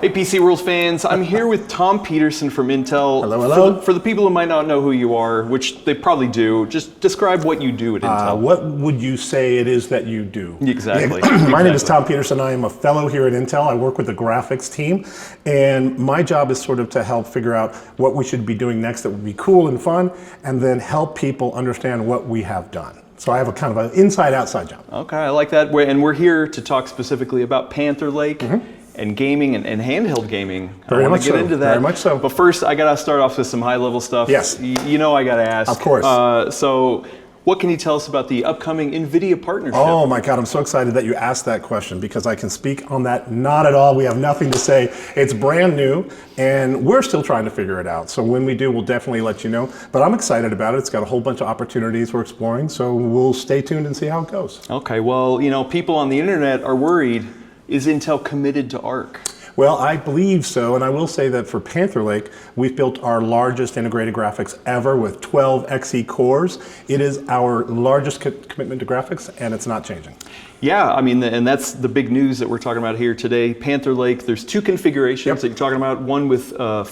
Hey PCWorld fans, I'm here with Tom Petersen from Intel. Hello, hello. For the people who might not know who you are, which they probably do, just describe what you do at Intel. What would you say it is that you do? Exactly. My name is Tom Petersen. I am a fellow here at Intel. I work with the graphics team, and my job is sort of to help figure out what we should be doing next that would be cool and fun, and then help people understand what we have done. So I have a kind of an inside-outside job. Okay, I like that. And we're here to talk specifically about Panther Lake. And gaming and handheld gaming. Very I want much to get so. into that. Very much so. But first, I got to start off with some high-level stuff. Yes. You know I got to ask. Of course. So what can you tell us about the upcoming Nvidia partnership? Oh my God, I'm so excited that you asked that question because I can speak on that. Not at all. We have nothing to say. It's brand new and we're still trying to figure it out. So when we do, we'll definitely let you know. But I'm excited about it. It's got a whole bunch of opportunities we're exploring. So we'll stay tuned and see how it goes. Okay, well, you know, people on the internet are worried. Is Intel committed to ARC? Well, I believe so, and I will say that for Panther Lake, we've built our largest integrated graphics ever with 12 Xe cores. It is our largest commitment to graphics, and it's not changing. Yeah, I mean, and that's the big news that we're talking about here today. Panther Lake, there's two configurations that you're talking about, one with 4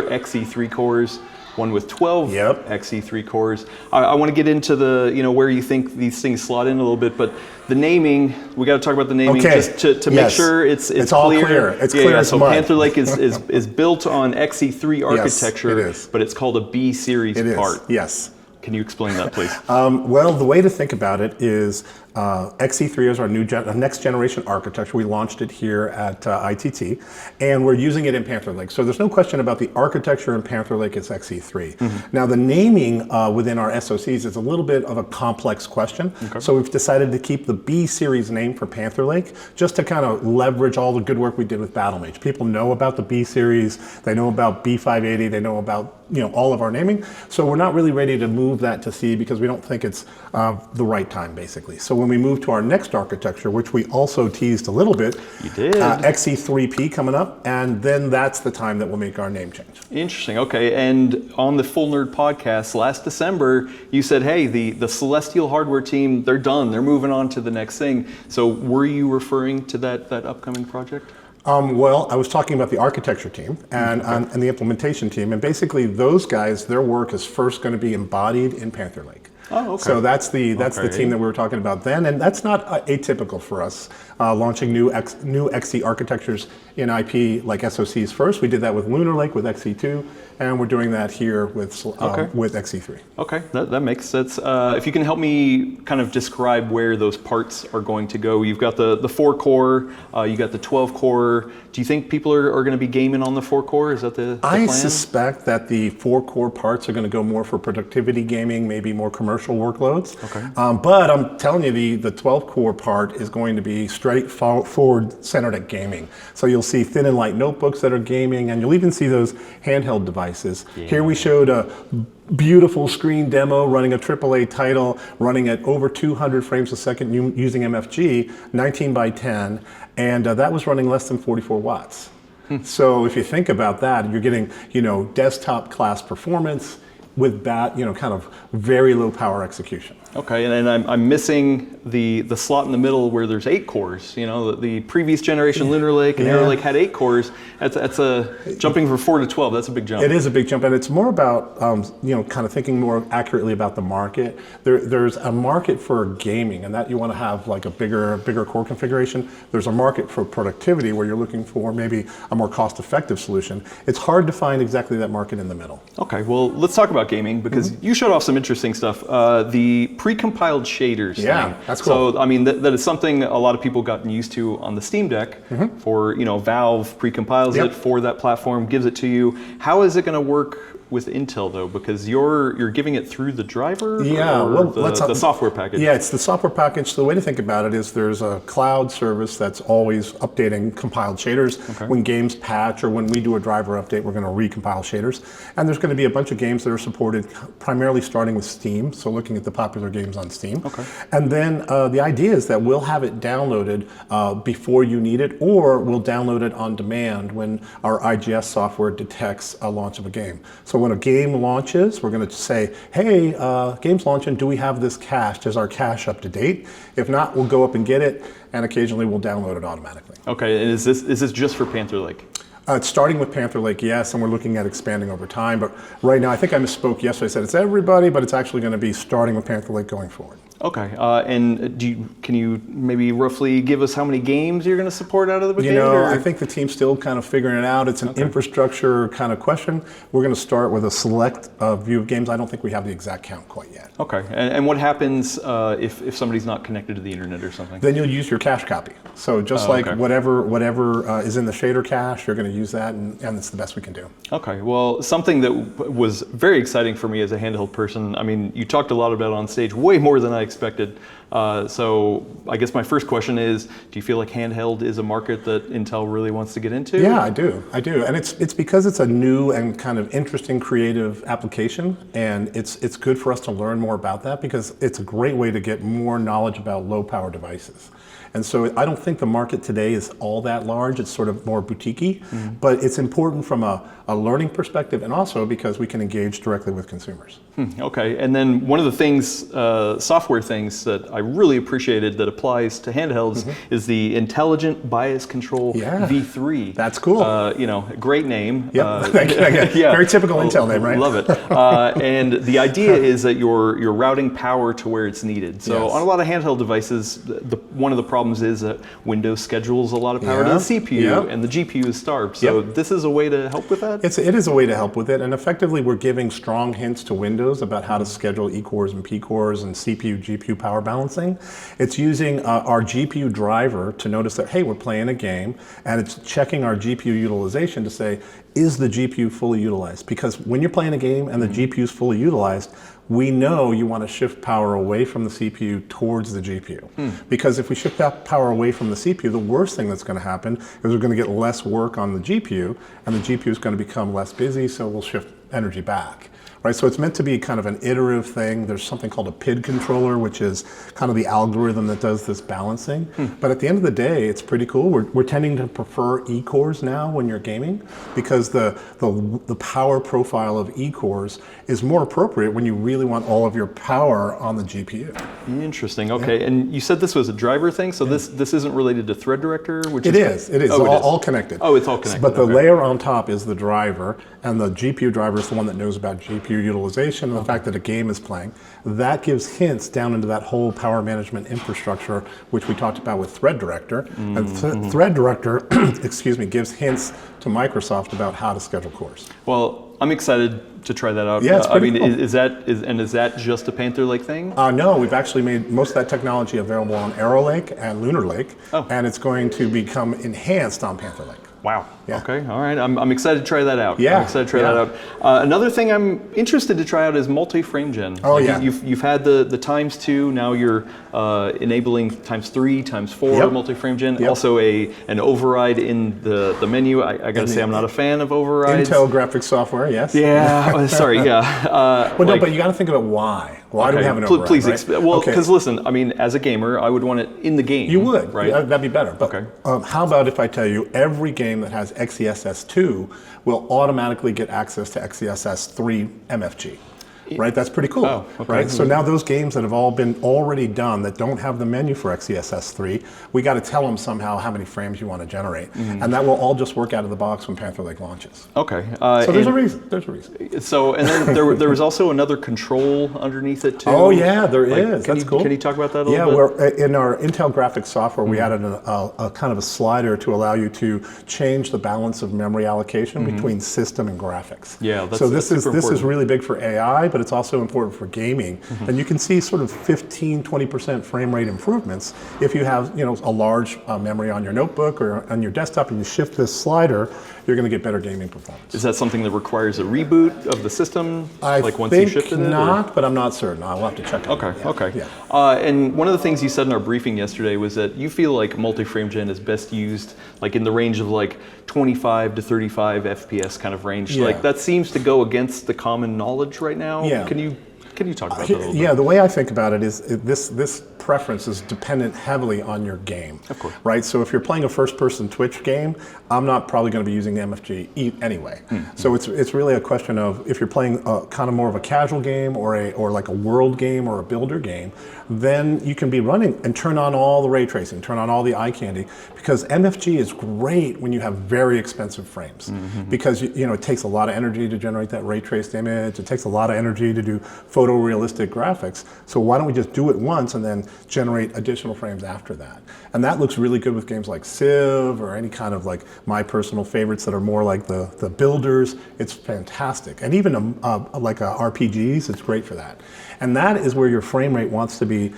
Xe3 cores, one with 12 Xe3 cores. I want to get into the, you know, where you think these things slot in a little bit, but the naming, we got to talk about the naming just to make sure it's all clear. clear. It's clear as so mud. Panther Lake is built on Xe3 architecture, yes, it is. But it's called a B series part. Yes. Can you explain that, please? Well, the way to think about it is Xe3 is our next generation architecture. We launched it here at ITT, and we're using it in Panther Lake. So there's no question about the architecture in Panther Lake. It's Xe3. Now the naming within our SoCs is a little bit of a complex question. So we've decided to keep the B series name for Panther Lake, just to kind of leverage all the good work we did with Battlemage. People know about the B series, they know about B580, they know about all of our naming. So we're not really ready to move that to C because we don't think it's the right time, basically. So when we move to our next architecture, which we also teased a little bit, you did. Xe3P coming up, and then that's the time that we'll make our name change. Interesting. Okay, and on the Full Nerd podcast last December, you said, hey, the Celestial hardware team, they're done. They're moving on to the next thing. So were you referring to that upcoming project? Well, I was talking about the architecture team and the implementation team, and basically those guys, their work is first going to be embodied in Panther Lake. Oh, okay. So that's the team that we were talking about then, and that's not atypical for us, launching new Xe architectures in IP like SoCs first. We did that with Lunar Lake with Xe2, and we're doing that here with Xe3. Okay, that makes sense. If you can help me kind of describe where those parts are going to go. You've got the 4-core, you got the 12-core. Do you think people are going to be gaming on the 4-core? Is that the plan? I suspect that the 4-core parts are going to go more for productivity gaming, maybe more commercial workloads. Okay. But I'm telling you, the 12-core part is going to be straightforward centered at gaming. So you'll see thin and light notebooks that are gaming, and you'll even see those handheld devices. Yeah. Here we showed a beautiful screen demo running a AAA title, running at over 200 frames a second using MFG, 19 by 10, and that was running less than 44 watts. So if you think about that, you're getting, desktop class performance with kind of very low power execution. Okay, and I'm missing the slot in the middle where there's 8 cores. The previous generation Lunar Lake and Arrow Lake had 8 cores. That's jumping from 4 to 12. That's a big jump. It is a big jump, and it's more about kind of thinking more accurately about the market. There's a market for gaming, and that you want to have like a bigger core configuration. There's a market for productivity where you're looking for maybe a more cost-effective solution. It's hard to find exactly that market in the middle. Okay, well let's talk about gaming because you showed off some interesting stuff. The precompiled shaders. Yeah, thing. that's cool. So I mean that is something a lot of people gotten used to on the Steam Deck. For Valve precompiles it for that platform, gives it to you. How is it going to work with Intel though? Because you're giving it through the driver. The software package. Yeah, it's the software package. So the way to think about it is there's a cloud service that's always updating compiled shaders. When games patch or when we do a driver update, we're going to recompile shaders. And there's going to be a bunch of games that are supported primarily starting with Steam. So looking at the popular games on Steam. And then the idea is that we'll have it downloaded before you need it, or we'll download it on demand when our IGS software detects a launch of a game. So when a game launches, we're going to say, hey, game's launching, do we have this cached? Is our cache up to date? If not, we'll go up and get it, and occasionally we'll download it automatically. Okay, and is this just for Panther Lake? It's starting with Panther Lake, yes, and we're looking at expanding over time. But right now, I think I misspoke yesterday. I said it's everybody, but it's actually going to be starting with Panther Lake going forward. Okay, and can you maybe roughly give us how many games you're going to support out of the beginning? You know, I think the team's still kind of figuring it out. It's an infrastructure kind of question. We're going to start with a select view of games. I don't think we have the exact count quite yet. Okay, and what happens if somebody's not connected to the internet or something? Then you'll use your cache copy. So just whatever is in the shader cache, you're going to use that, and it's the best we can do. Okay, well, something that was very exciting for me as a handheld person, I mean, you talked a lot about it on stage, way more than I expected. So I guess my first question is, do you feel like handheld is a market that Intel really wants to get into? Yeah, I do. And it's because it's a new and kind of interesting creative application, and it's good for us to learn more about that because it's a great way to get more knowledge about low power devices. And so I don't think the market today is all that large. It's sort of more boutique-y, but it's important from a learning perspective and also because we can engage directly with consumers. Okay, and then one of the things, software things that I really appreciated that applies to handhelds is the Intelligent Bias Control V3. That's cool. You know, great name. Yep. Very typical Intel name, right? Love it. And the idea is that you're routing power to where it's needed. So on a lot of handheld devices, one of the problems is that Windows schedules a lot of power to the CPU and the GPU is starved. So this is a way to help with that? It is a way to help with it, and effectively we're giving strong hints to Windows about how to schedule E-cores and P-cores and CPU, GPU power balancing. It's using our GPU driver to notice that, hey, we're playing a game, and it's checking our GPU utilization to say, is the GPU fully utilized? Because when you're playing a game and the GPU is fully utilized, we know you want to shift power away from the CPU towards the GPU. Because if we shift that power away from the CPU, the worst thing that's going to happen is we're going to get less work on the GPU, and the GPU is going to become less busy, so we'll shift energy back. Right, so it's meant to be kind of an iterative thing. There's something called a PID controller, which is kind of the algorithm that does this balancing. But at the end of the day, it's pretty cool. We're tending to prefer E-cores now when you're gaming because the power profile of E-cores is more appropriate when you really want all of your power on the GPU. Interesting. Okay, and you said this was a driver thing, so this isn't related to Thread Director, which it is. Oh, all connected. Oh, it's all connected. But the layer on top is the driver, and the GPU driver is the one that knows about GPU utilization and the fact that a game is playing. That gives hints down into that whole power management infrastructure, which we talked about with Thread Director. And Thread Director, excuse me, gives hints to Microsoft about how to schedule cores. Well, I'm excited to try that out. Yeah, it's pretty cool. Is that just a Panther Lake thing? No, we've actually made most of that technology available on Arrow Lake and Lunar Lake, and it's going to become enhanced on Panther Lake. Wow. Yeah. Okay. All right. I'm excited to try that out. Yeah. I'm excited to try that out. Another thing I'm interested to try out is multi-frame gen. Oh, You've had the ×2. Now you're enabling ×3, ×4 multi-frame gen. Also an override in the menu. I got to say I'm not a fan of overrides. Intel graphics software. Yes. Yeah. Sorry. Yeah. No, but you got to think about why. Why do we have an override? Please explain. Well, because listen, I mean, as a gamer, I would want it in the game. You would, right? That'd be better. But, how about if I tell you every game that has XeSS2 will automatically get access to XeSS3 MFG? Right, that's pretty cool. Right, so now those games that have all been already done that don't have the menu for XeSS3, we got to tell them somehow how many frames you want to generate, and that will all just work out of the box when Panther Lake launches. Okay. So there's a reason. There's a reason. So and then there was also another control underneath it too. Oh yeah, there is. That's cool. Can you talk about that a little bit? Yeah, in our Intel graphics software, we added a kind of a slider to allow you to change the balance of memory allocation between system and graphics. Yeah, that's so this super is really big for AI, but it's also important for gaming. And you can see sort of 15-20% frame rate improvements if you have a large memory on your notebook or on your desktop, and you shift this slider, you're going to get better gaming performance. Is that something that requires a reboot of the system? I once you shifted think not, but I'm not certain. I'll have to check it. Okay. Yeah. And one of the things you said in our briefing yesterday was that you feel like multi-frame gen is best used like in the range of like 25 to 35 FPS kind of range. Yeah. Like that seems to go against the common knowledge right now. Yeah. Can you Can you talk about that a little bit? Yeah, the way I think about it is this preference is dependent heavily on your game. Of course. Right? So if you're playing a first-person Twitch game, I'm not probably going to be using MFG anyway. So it's really a question of if you're playing kind of more of a casual game or like a world game or a builder game, then you can be running and turn on all the ray tracing, turn on all the eye candy, because MFG is great when you have very expensive frames, because it takes a lot of energy to generate that ray traced image. It takes a lot of energy to do photorealistic graphics. So why don't we just do it once and then generate additional frames after that? And that looks really good with games like Civ or any kind of like my personal favorites that are more like the builders. It's fantastic. And even like RPGs, it's great for that. And that is where your frame rate wants to be,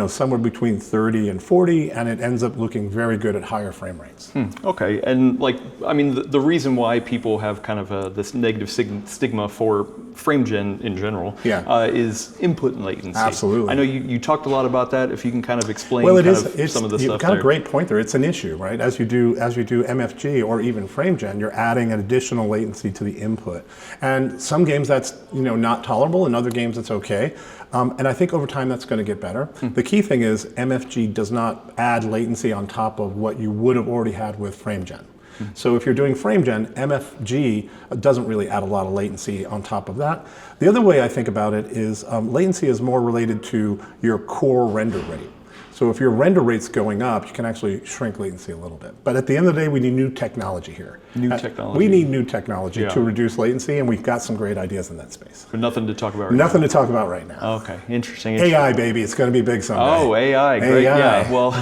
somewhere between 30 and 40, and it ends up looking very good at higher frame rates. Okay, and the reason why people have kind of this negative stigma for frame gen in general is input latency. Absolutely. I know you talked a lot about that. If you can kind of explain some of the stuff you've got a great point there. It's an issue, right? As you do MFG or even frame gen, you're adding an additional latency to the input. And some games that's not tolerable, in other games it's okay. And I think over time that's going to get better. The key thing is MFG does not add latency on top of what you would have already had with frame gen. So if you're doing frame gen, MFG doesn't really add a lot of latency on top of that. The other way I think about it is latency is more related to your core render rate. So if your render rate's going up, you can actually shrink latency a little bit. But at the end of the day, we need new technology here. We need new technology to reduce latency, and we've got some great ideas in that space. But nothing to talk about right Nothing to talk about right now. Okay, interesting. AI, baby, it's going to be big someday. Oh, AI, great. AI. Yeah, well,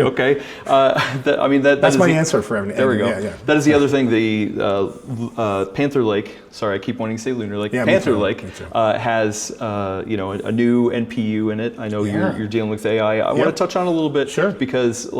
okay. That's my answer for everything. There we go. Yeah. That is the other thing. The Panther Lake. Sorry, I keep wanting to say Lunar Lake. Yeah, Panther Lake has a new NPU in it. I know you're dealing with AI. I want to touch on a little bit, because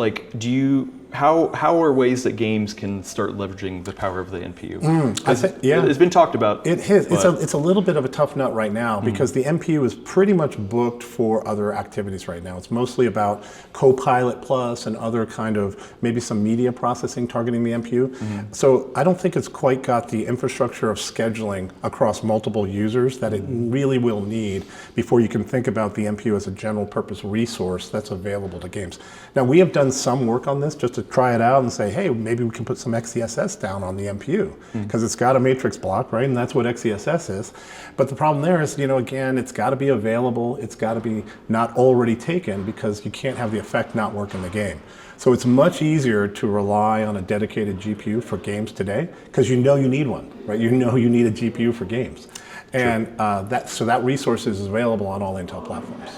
how are ways that games can start leveraging the power of the NPU? It's been talked about. It is. It's a little bit of a tough nut right now because the NPU is pretty much booked for other activities right now. It's mostly about Copilot Plus and other kind of maybe some media processing targeting the NPU. So I don't think it's quite got the infrastructure of scheduling across multiple users that it really will need before you can think about the NPU as a general purpose resource that's available to games. Now we have done some work on this just to try it out and say, hey, maybe we can put some XeSS down on the NPU because it's got a matrix block, right? And that's what XeSS is. But the problem there is, again, it's got to be available. It's got to be not already taken because you can't have the effect not work in the game. So it's much easier to rely on a dedicated GPU for games today because you need one, right? You need a GPU for games. And that resource is available on all Intel platforms.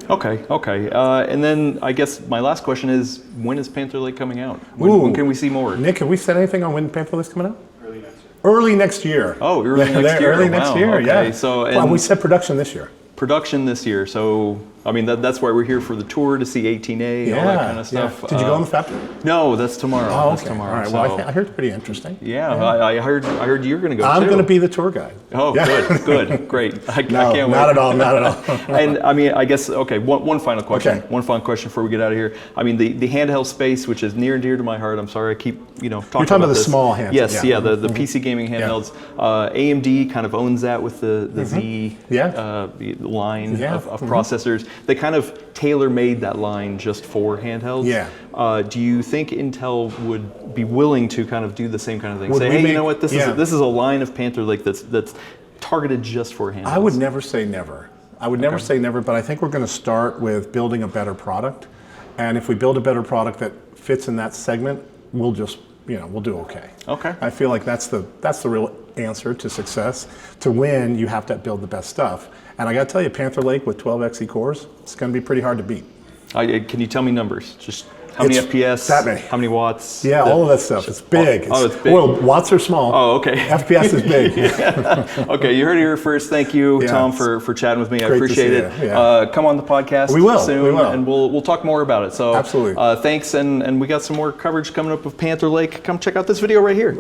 Okay. And then I guess my last question is, when is Panther Lake coming out? When can we see more? Nick, have we said anything on when Panther Lake's coming out? Early next year. Oh, early next year. Early next year, okay. Yeah. So, we said production this year. So that's why we're here for the tour, to see 18A, all that kind of stuff. Did you go on the fab? No, that's tomorrow. Oh, okay. That's tomorrow. All right. Well, I heard it's pretty interesting. Yeah. I heard you're going to go too. I'm going to be the tour guide. Oh, good, great. I can't wait. Not at all. And I guess, one final question. One final question before we get out of here. The handheld space, which is near and dear to my heart. I'm sorry, I keep talking about this. You're talking about the small handhelds. Yes, the PC gaming handhelds. AMD kind of owns that with the Z line of processors. They kind of tailor-made that line just for handhelds. Yeah. Do you think Intel would be willing to kind of do the same kind of thing? Say, hey, you know what? This is a line of Panther Lake that's targeted just for handhelds. I would never say never. Say never, but I think we're going to start with building a better product. And if we build a better product that fits in that segment, we'll just we'll do okay. Okay. I feel like that's the real answer to success. To win, you have to build the best stuff. And I got to tell you, Panther Lake with 12 Xe cores, it's going to be pretty hard to beat. Can you tell me numbers? Just how many FPS? That many. How many watts? Yeah, all of that stuff. It's big. It's big. Well, watts are small. Oh, okay. FPS is big. Okay, you heard it here first. Thank you, Tom, for chatting with me. I appreciate it. Come on the podcast soon, and we'll talk more about it. So absolutely. Thanks, and we got some more coverage coming up of Panther Lake. Come check out this video right here.